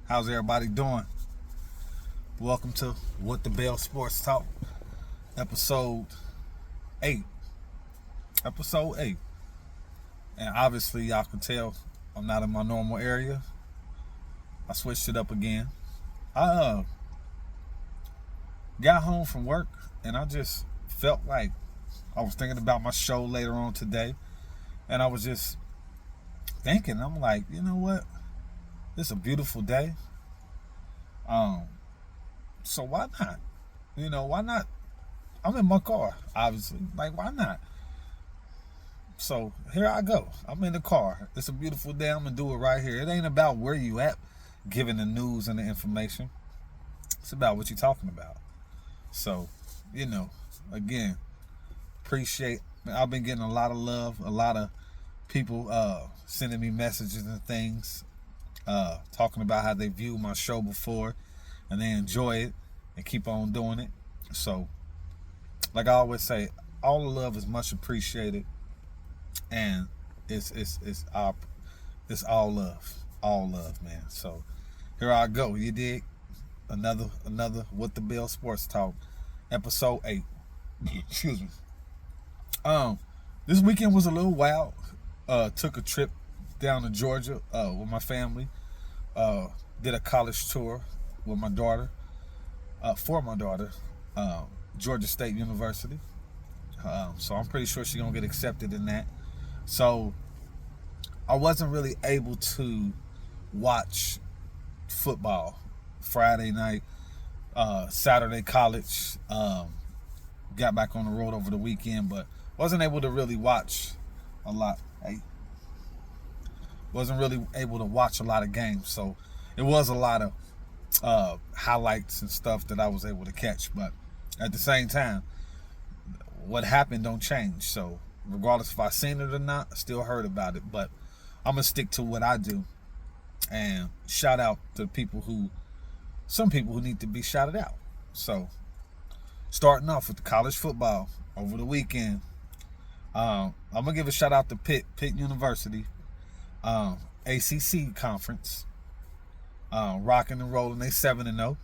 How's everybody doing? Welcome to What the Bell Sports Talk, episode 8. Episode 8. And obviously, y'all can tell I'm not in my normal area. I switched it up again. I got home from work and I just felt like I was thinking about my show later on today. And I was just thinking, I'm like, you know what? It's a beautiful day. Um, so why not? Why not? I'm in my car, obviously. Like, why not? So here I go. I'm in the car. It's a beautiful day. I'm gonna do it right here. It ain't about where you at, giving the news and the information. It's about what you're talking about. So, you know, again, appreciate. I've been getting a lot of love, a lot of people sending me messages and things, talking about how they viewed my show before and they enjoy it and keep on doing it. So, like I always say, all the love is much appreciated, and it's all love, man. So here I go. You dig? Another What the Bell Sports Talk, episode 8. Excuse me. This weekend was a little wild. Took a trip down to Georgia with my family. Did a college tour with my daughter, for my daughter, Georgia State University. So I'm pretty sure she's gonna get accepted in that. So I wasn't really able to watch football Friday night, Saturday college. Got back on the road over the weekend, but wasn't able to really watch a lot. Wasn't really able to watch a lot of games. So it was a lot of highlights and stuff that I was able to catch. But at the same time, what happened don't change. So regardless if I seen it or not, I still heard about it. But I'm gonna stick to what I do and shout out to some people who need to be shouted out. So starting off with the college football over the weekend, I'm gonna give a shout out to Pitt University, ACC conference, rocking and rolling. They 7-0.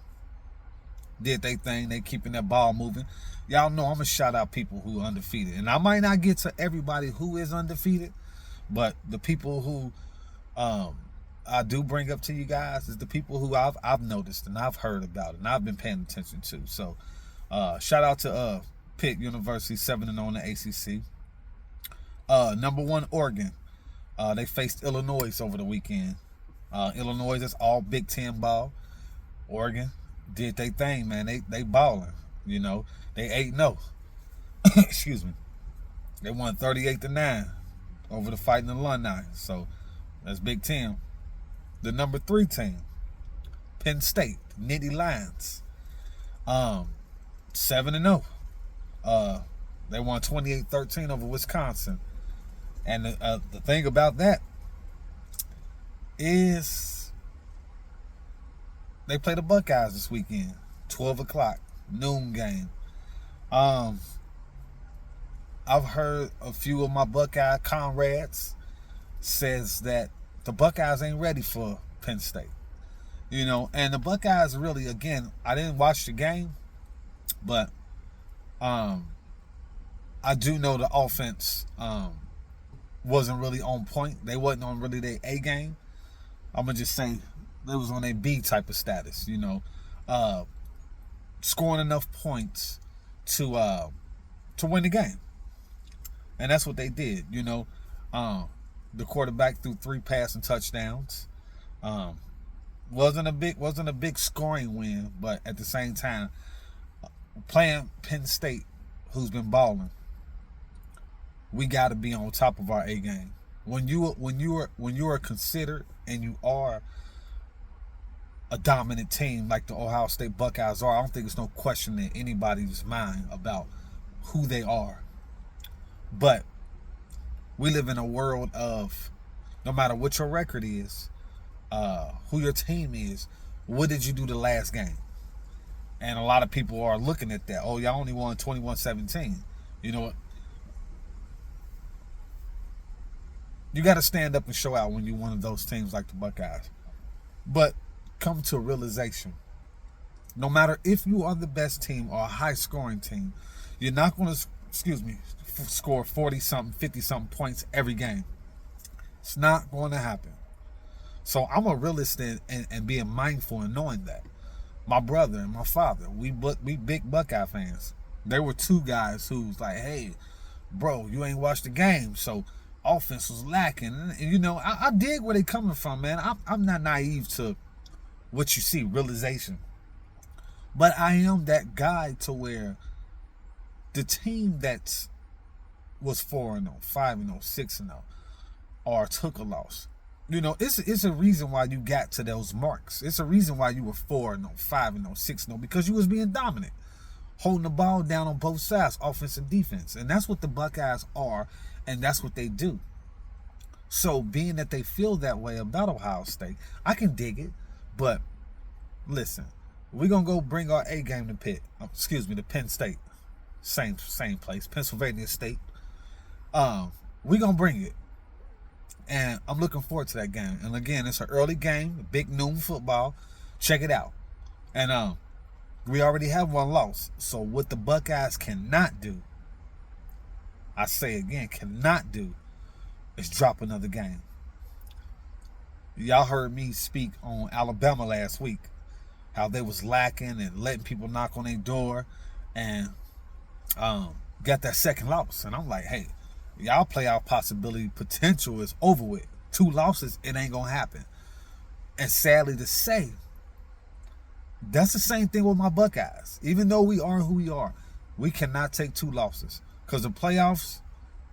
Did they thing. They keeping that ball moving. Y'all know I'm gonna shout out people who are undefeated, and I might not get to everybody who is undefeated, but the people who I do bring up to you guys is the people who I've noticed and I've heard about and I've been paying attention to. So shout out to Pitt University, 7-0 in the ACC. Number 1 Oregon. They faced Illinois over the weekend. Illinois is all Big Ten ball. Oregon did they thing, man. They balling. They 8-0. Excuse me. They won 38-9 over the Fighting Alumni. So that's Big Ten. The number 3 team, Penn State, Nittany Lions, 7-0. They won 28-13 over Wisconsin. And the thing about that is they play the Buckeyes this weekend, 12 o'clock, noon game. I've heard a few of my Buckeye comrades says that the Buckeyes ain't ready for Penn State. And the Buckeyes really, again, I didn't watch the game, but I do know the offense wasn't really on point. They wasn't on really their A game. I'm going to just say they was on a B type of status, scoring enough points to win the game. And that's what they did, The quarterback threw 3 passing touchdowns. Wasn't a big scoring win, but at the same time, playing Penn State, who's been balling, we got to be on top of our A game. When you are considered and you are a dominant team like the Ohio State Buckeyes are, I don't think there's no question in anybody's mind about who they are. But we live in a world of, no matter what your record is, who your team is, what did you do the last game? And a lot of people are looking at that. Oh, y'all only won 21-17. You know what? You got to stand up and show out when you're one of those teams like the Buckeyes. But come to a realization. No matter if you are the best team or a high-scoring team, you're not going to, score 40-something, 50-something points every game. It's not going to happen. So I'm a realist and being mindful and knowing that. My brother and my father, we big Buckeye fans. There were two guys who was like, hey, bro, you ain't watched the game, so offense was lacking. And I dig where they coming from, man. I'm not naive to what you see, realization. But I am that guy to where the team that was 4-0, 5-0, 6-0, or took a loss, it's a reason why you got to those marks. It's a reason why you were 4-0, 5-0, 6-0, because you was being dominant, holding the ball down on both sides, offense and defense. And that's what the Buckeyes are, and that's what they do. So being that they feel that way about Ohio State, I can dig it. But listen, we're going to go bring our A game to Penn State. Same place, Pennsylvania State. We're going to bring it. And I'm looking forward to that game. And again, it's an early game, big noon football. Check it out. And we already have one loss. So what the Buckeyes cannot do, I say again, cannot do, is drop another game. Y'all heard me speak on Alabama last week, how they was lacking and letting people knock on their door, and got that second loss. And I'm like, hey, y'all playoff possibility potential is over with. 2 losses, it ain't gonna happen. And sadly to say, that's the same thing with my Buckeyes. Even though we are who we are, we cannot take 2 losses, because the playoffs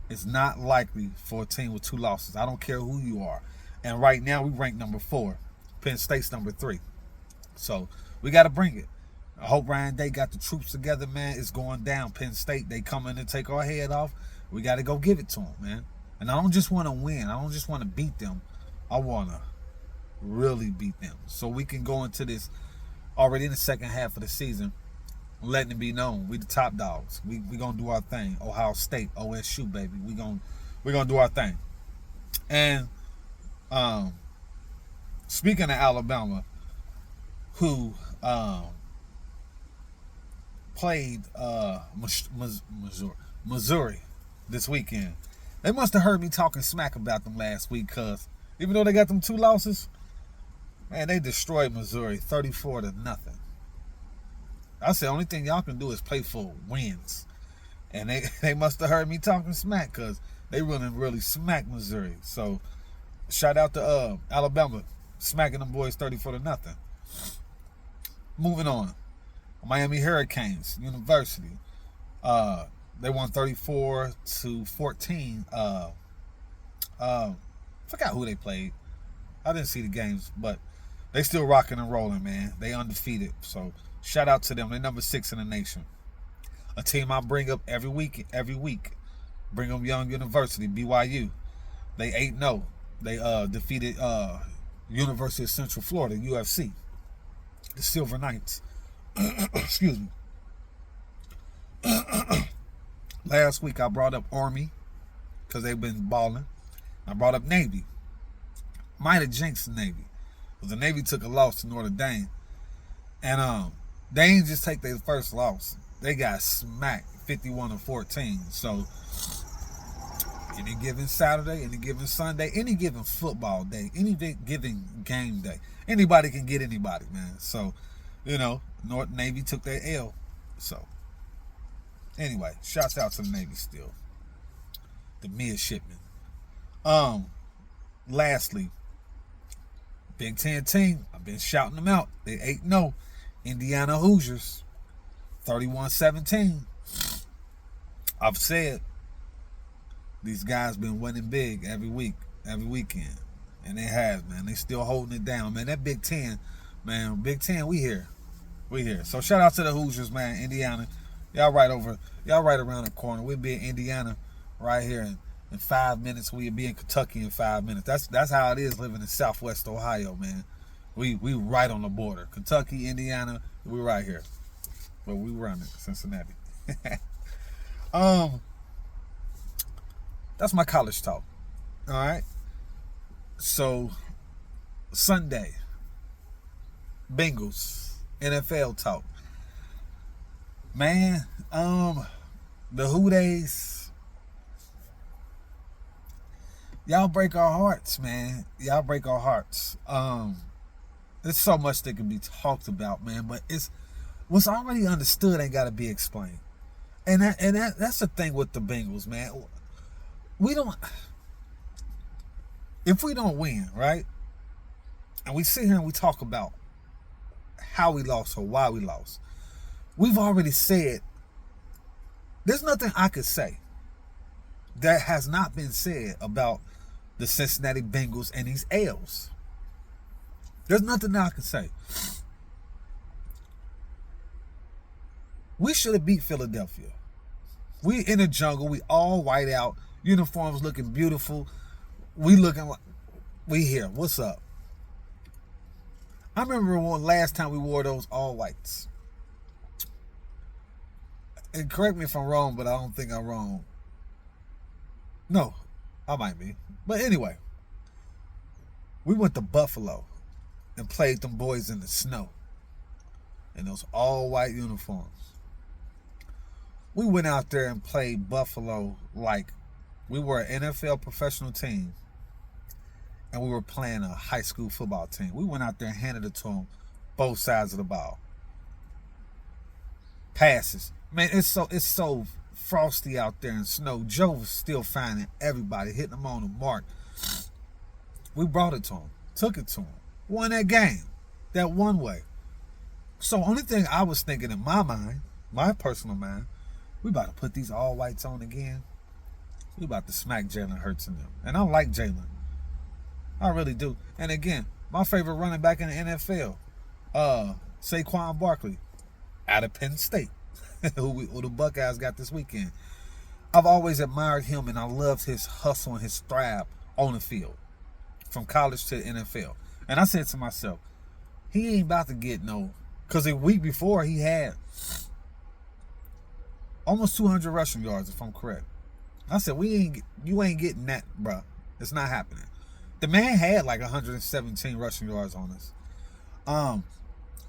is not likely for a team with 2 losses. I don't care who you are. And right now we rank number 4. Penn State's number 3. So we got to bring it. I hope Ryan Day got the troops together, man. It's going down. Penn State, they come in and take our head off. We got to go give it to them, man. And I don't just want to win. I don't just want to beat them. I want to really beat them. So we can go into this already in the second half of the season, letting it be known we the top dogs. We going to do our thing. Ohio State, OSU, baby. We going to do our thing. And speaking of Alabama, who played Missouri this weekend, they must have heard me talking smack about them last week, because even though they got them 2 losses, man, they destroyed Missouri 34-0. I said, the only thing y'all can do is play for wins. And they must have heard me talking smack, because they really smacked Missouri. So shout out to Alabama smacking them boys 34-0. Moving on, Miami Hurricanes University. They won 34-14. Forgot who they played. I didn't see the games, but they still rocking and rolling, man. They undefeated. So shout out to them. They're number 6 in the nation. A team I bring up every week. Bring up Young University, BYU. They 8-0. They defeated University of Central Florida, UFC. The Silver Knights. Excuse me. Last week I brought up Army, because they've been balling. I brought up Navy. Might have jinxed the Navy, because the Navy took a loss to Notre Dame. And they ain't just take their first loss. They got smacked 51-14. So any given Saturday, any given Sunday, any given football day, any given game day, anybody can get anybody, man. So, North Navy took their L. So anyway, shouts out to the Navy still. The midshipmen. Lastly, Big Ten team, I've been shouting them out. They 8-0. Indiana Hoosiers, 31-17. I've said these guys been winning big every week, every weekend. And they have, man. They still holding it down, man. That Big Ten, man, Big Ten, we here. We here. So shout out to the Hoosiers, man. Indiana. Y'all right around the corner. We'll be in Indiana right here in 5 minutes. We'll be in Kentucky in 5 minutes. That's how it is living in Southwest Ohio, man. We right on the border. Kentucky, Indiana, we right here. But we run it, Cincinnati. That's my college talk. All right. So Sunday, Bengals NFL talk. Man, the Who Days, y'all break our hearts, man. Y'all break our hearts. There's so much that can be talked about, man, but it's what's already understood ain't got to be explained. And that's the thing with the Bengals, man. We don't, if we don't win, right? And we sit here and we talk about how we lost or why we lost. We've already said there's nothing I could say that has not been said about the Cincinnati Bengals and these L's. There's nothing that I can say. We should have beat Philadelphia. We in the jungle. We all white out. Uniforms looking beautiful. We looking like we here. What's up? I remember when last time we wore those all whites. And correct me if I'm wrong, but I don't think I'm wrong. No, I might be. But anyway, we went to Buffalo and played them boys in the snow in those all white uniforms. We went out there and played Buffalo like we were an NFL professional team and we were playing a high school football team. We went out there and handed it to them both sides of the ball. Passes. Man, it's so frosty out there and snow. Joe was still finding everybody, hitting them on the mark. We brought it to him, took it to him, won that game, that one way. So only thing I was thinking in my mind, my personal mind, we about to put these all whites on again. We about to smack Jalen Hurts in them. And I like Jalen. I really do. And again, my favorite running back in the NFL, Saquon Barkley, out of Penn State, who the Buckeyes got this weekend. I've always admired him, and I loved his hustle and his strive on the field, from college to the NFL. And I said to myself, he ain't about to get no, because a week before he had almost 200 rushing yards, if I'm correct. I said, you ain't getting that, bruh. It's not happening. The man had like 117 rushing yards on us.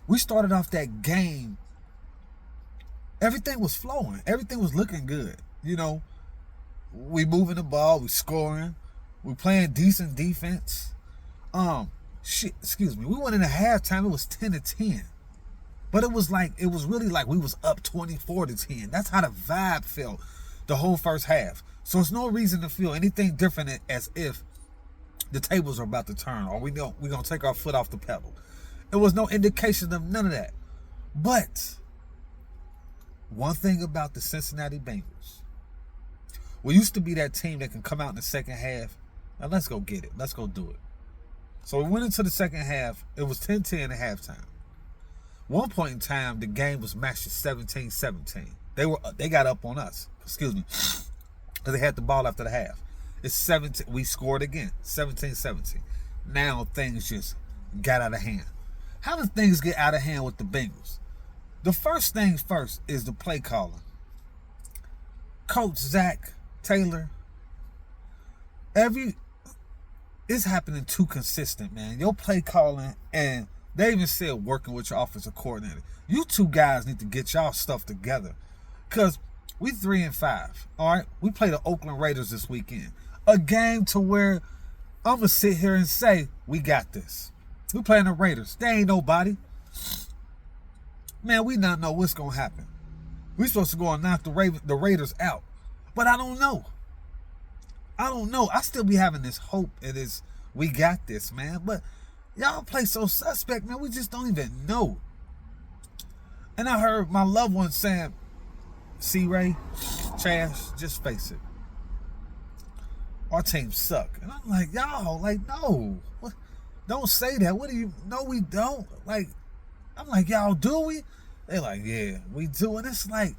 We started off that game. Everything was flowing. Everything was looking good. You know, we moving the ball. We scoring. We playing decent defense. Excuse me. We went into halftime. It was 10-10. But it was really like we was up 24-10. That's how the vibe felt the whole first half. So it's no reason to feel anything different as if the tables are about to turn or we're going to take our foot off the pedal. There was no indication of none of that. But one thing about the Cincinnati Bengals, we used to be that team that can come out in the second half. Now let's go get it. Let's go do it. So we went into the second half. It was 10-10 at halftime. One point in time, the game was matched at 17-17. They got up on us. Excuse me. Because they had the ball after the half. It's 17. We scored again. 17-17. Now things just got out of hand. How do things get out of hand with the Bengals? The first thing first is the play calling. Coach Zach Taylor. It's happening too consistent, man. Your play calling, and they even said working with your offensive coordinator. You two guys need to get y'all stuff together. Because we 3-5. All right? We play the Oakland Raiders this weekend. A game to where I'm going to sit here and say, we got this. We playing the Raiders. They ain't nobody. Man, we not know what's going to happen. We supposed to go and knock the Raiders out. But I don't know. I still be having this hope. We got this, man. But y'all play so suspect, man. We just don't even know. And I heard my loved one saying, C-Ray, Chaz, just face it. Our team suck. And I'm like, y'all, no. What? Don't say that. What do you? No, we don't. I'm like, y'all, do we? They're like, yeah, we do. And it's like,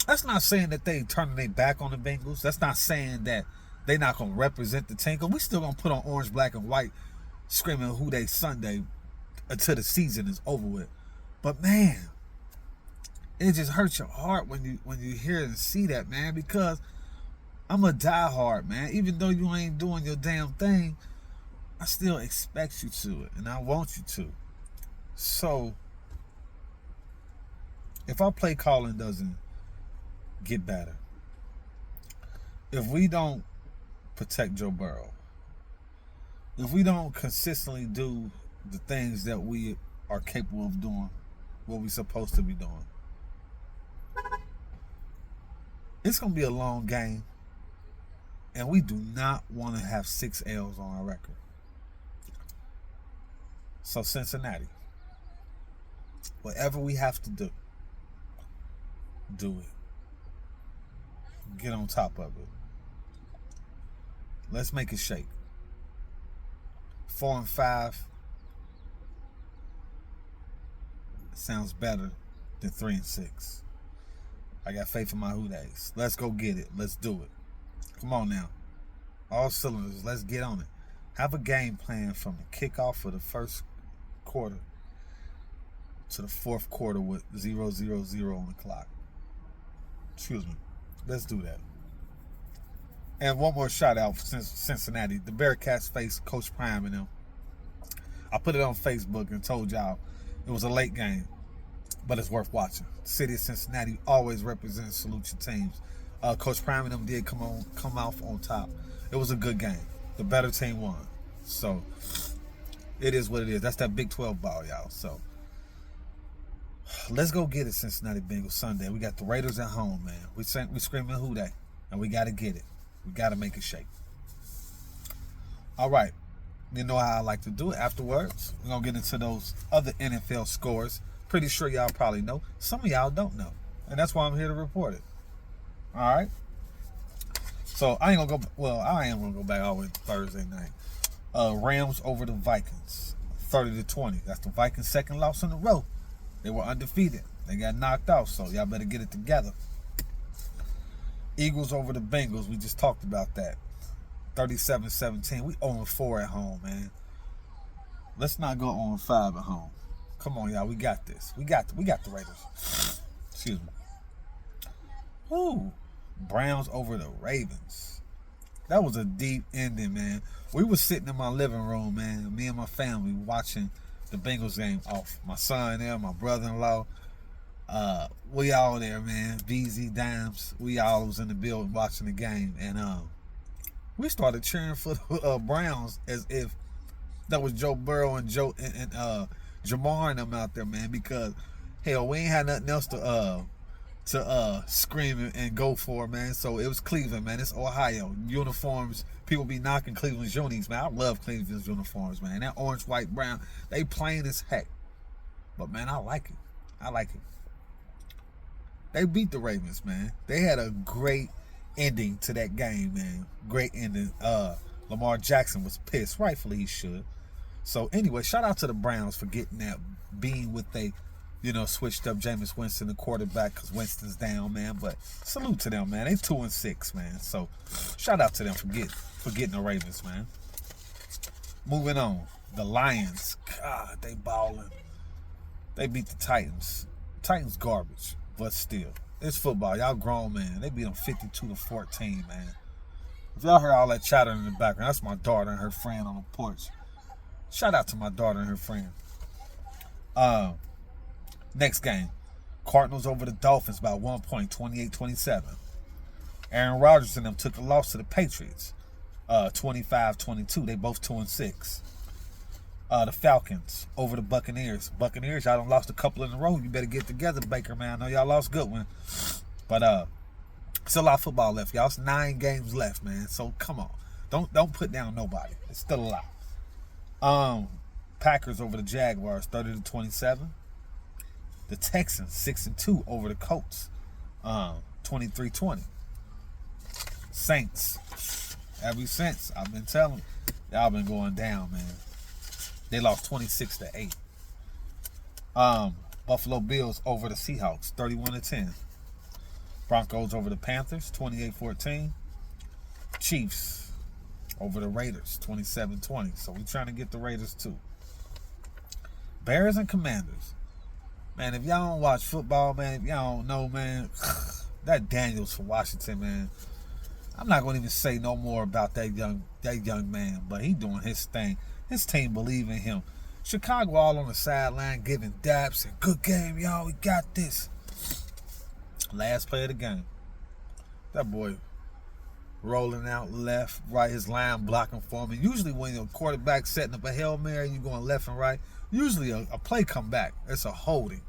that's not saying that they turning their back on the Bengals. That's not saying that they not going to represent the team. Because we still going to put on orange, black, and white, screaming Who Dey Sunday until the season is over with. But, man, it just hurts your heart when you hear and see that, man, because I'm a diehard, man. Even though you ain't doing your damn thing, I still expect you to, and I want you to. So, if our play calling doesn't get better, if we don't protect Joe Burrow, if we don't consistently do the things that we are capable of doing, what we're supposed to be doing, it's going to be a long game, and we do not want to have 6 L's on our record. So Cincinnati, whatever we have to do it. Get on top of it. Let's make it shake. 4-5 sounds better than 3-6. I got faith in my Who Days. Let's go get it. Let's do it. Come on now. All cylinders. Let's get on it. Have a game plan from the kickoff of the first quarter to the fourth quarter with 0-0-0 on the clock. Excuse me. Let's do that. And one more shout out for Cincinnati. The Bearcats faced Coach Prime and them. I put it on Facebook and told y'all it was a late game, but it's worth watching. The city of Cincinnati always represents salute your teams. Coach Prime and them did come off on top. It was a good game. The better team won. So it is what it is. That's that Big 12 ball, y'all. So let's go get it, Cincinnati Bengals Sunday. We got the Raiders at home, man. We screaming Who Dey, and we got to get it. We got to make it shake. All right. You know how I like to do it. Afterwards, we're going to get into those other NFL scores. Pretty sure y'all probably know. Some of y'all don't know. And that's why I'm here to report it. All right. So I am going to go back all the way to Thursday night. Rams over the Vikings. 30-20. That's the Vikings' second loss in a row. They were undefeated. They got knocked out, so y'all better get it together. Eagles over the Bengals. We just talked about that. 37-17. We 0-4 at home, man. Let's not go 0-5 at home. Come on, y'all. We got this. We got the Raiders. Excuse me. Woo. Browns over the Ravens. That was a deep ending, man. We were sitting in my living room, man. Me and my family watching the Bengals game off. My son there, my brother-in-law. We all there, man. BZ Dimes. We all was in the building watching the game. And we started cheering for the Browns as if that was Joe Burrow and Jamar and them out there, man. Because hell, we ain't had nothing else to scream and go for, man. So it was Cleveland, man. It's Ohio. Uniforms. People be knocking Cleveland's unis, man. I love Cleveland's uniforms, man. That orange, white, brown. They plain as heck. But man, I like it. I like it. They beat the Ravens, man. They had a great ending to that game, man. Great ending. Lamar Jackson was pissed. Rightfully he should. So anyway, shout out to the Browns for getting that being with they, switched up Jameis Winston, the quarterback, because Winston's down, man. But salute to them, man. They 2-6, man. So shout out to them for getting the Ravens, man. Moving on. The Lions. God, they balling. They beat the Titans. Titans garbage, but still. It's football. Y'all grown, man. They beat them 52-14, man. If y'all heard all that chatter in the background, that's my daughter and her friend on the porch. Shout out to my daughter and her friend. Next game. Cardinals over the Dolphins by 1 point, 28-27. Aaron Rodgers and them took a loss to the Patriots. 25-22. They both 2-6. The Falcons over the Buccaneers. Buccaneers, y'all done lost a couple in a row. You better get together, Baker, man. I know y'all lost a good one. But still a lot of football left, y'all. It's 9 games left, man. So come on. Don't put down nobody. It's still a lot. Packers over the Jaguars, 30-27. The Texans, 6-2 over the Colts, 23-20. Saints, ever since I've been telling y'all been going down, man. They lost 26-8. Buffalo Bills over the Seahawks, 31-10. Broncos over the Panthers, 28-14. Chiefs over the Raiders, 27-20. So we're trying to get the Raiders too. Bears and Commanders. Man, if y'all don't watch football, man, if y'all don't know, man, that Daniels for Washington, man. I'm not gonna even say no more about that young man, but he doing his thing. His team believe in him. Chicago all on the sideline giving daps and good game, y'all. We got this. Last play of the game. That boy rolling out left, right, his line blocking for him. And usually when your quarterback setting up a Hail Mary, you going left and right, usually a play come back. It's a holding.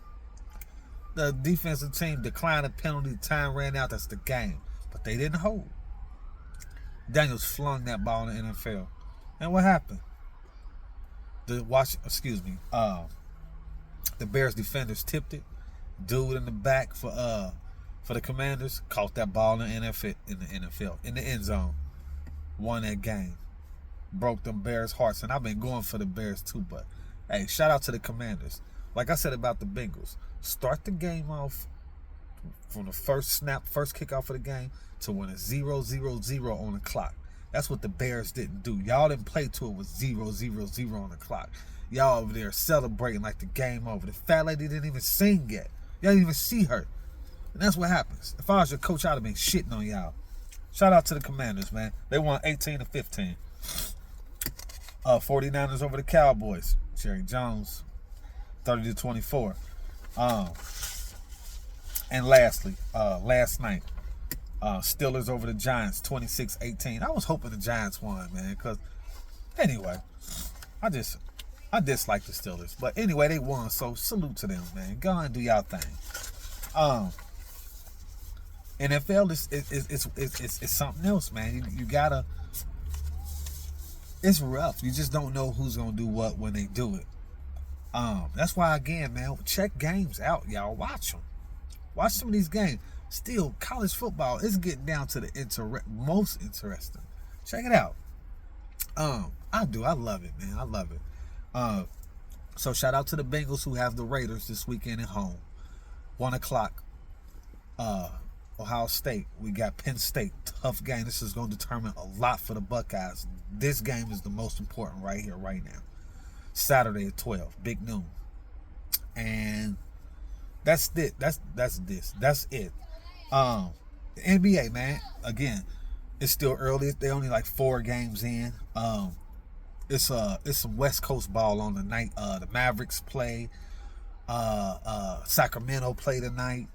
The defensive team declined a penalty, time ran out, that's the game. But they didn't hold. Daniels flung that ball in the NFL. And what happened? The Bears defenders tipped it. Dude in the back for the Commanders caught that ball in the NFL, in the end zone. Won that game. Broke them Bears' hearts. And I've been going for the Bears too, but hey, shout out to the Commanders. Like I said about the Bengals, start the game off from the first snap, first kickoff of the game to when it's 0-0-0 on the clock. That's what the Bears didn't do. Y'all didn't play till it was 0-0-0 on the clock. Y'all over there celebrating like the game over. The fat lady didn't even sing yet. Y'all didn't even see her. And that's what happens. If I was your coach, I'd have been shitting on y'all. Shout out to the Commanders, man. They won 18-15. 49ers over the Cowboys. Jerry Jones, 30-24. And lastly, last night, Steelers over the Giants, 26-18. I was hoping the Giants won, man, because anyway, I dislike the Steelers. But anyway, they won, so salute to them, man. Go and do y'all thing. NFL is something else, man. You gotta. It's rough. You just don't know who's gonna do what when they do it. That's why, again, man, check games out, y'all. Watch them. Watch some of these games. Still, college football is getting down to the most interesting. Check it out. I do. I love it, man. I love it. So shout out to the Bengals who have the Raiders this weekend at home. 1 o'clock. Ohio State. We got Penn State. Tough game. This is going to determine a lot for the Buckeyes. This game is the most important right here, right now. Saturday at 12. Big noon. And that's it. That's it. The NBA, man. Again, it's still early. They only like 4 games in. It's some West Coast ball on tonight. The Mavericks play. Sacramento play tonight.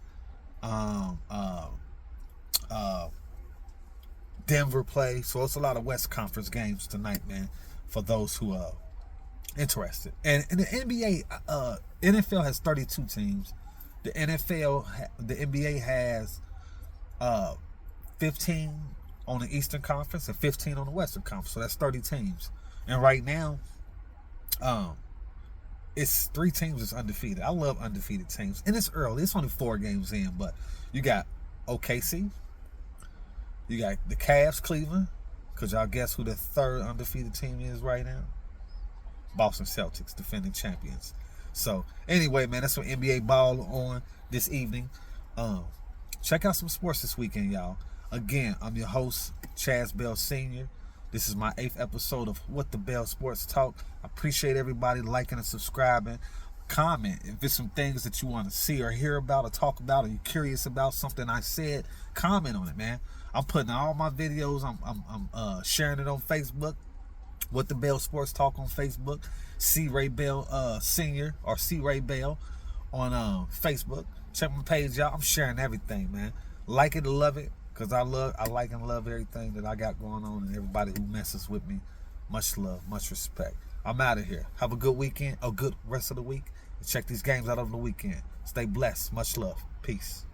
Denver play. So it's a lot of West Conference games tonight, man, for those who are interested. And in the NBA, NFL has 32 teams. The NBA has 15 on the Eastern Conference and 15 on the Western Conference. So that's 30 teams. And right now, it's 3 teams that's undefeated. I love undefeated teams. And it's early. It's only 4 games in, but you got OKC. You got the Cavs, Cleveland. Because y'all guess who the 3rd undefeated team is right now? Boston Celtics, defending champions. So, anyway, man, that's some NBA ball on this evening. Check out some sports this weekend, y'all. Again, I'm your host, Chaz Bell Sr. This is my 8th episode of What the Bell Sports Talk. I appreciate everybody liking and subscribing. Comment if there's some things that you want to see or hear about or talk about, or you're curious about something I said. Comment on it, man. I'm putting all my videos. I'm sharing it on Facebook. What the Bell Sports Talk on Facebook. C. Ray Bell Senior or C. Ray Bell on Facebook. Check my page out. I'm sharing everything, man. Like it or love it, because I like and love everything that I got going on, and everybody who messes with me. Much love, much respect. I'm out of here. Have a good weekend, a good rest of the week, and check these games out over the weekend. Stay blessed. Much love. Peace.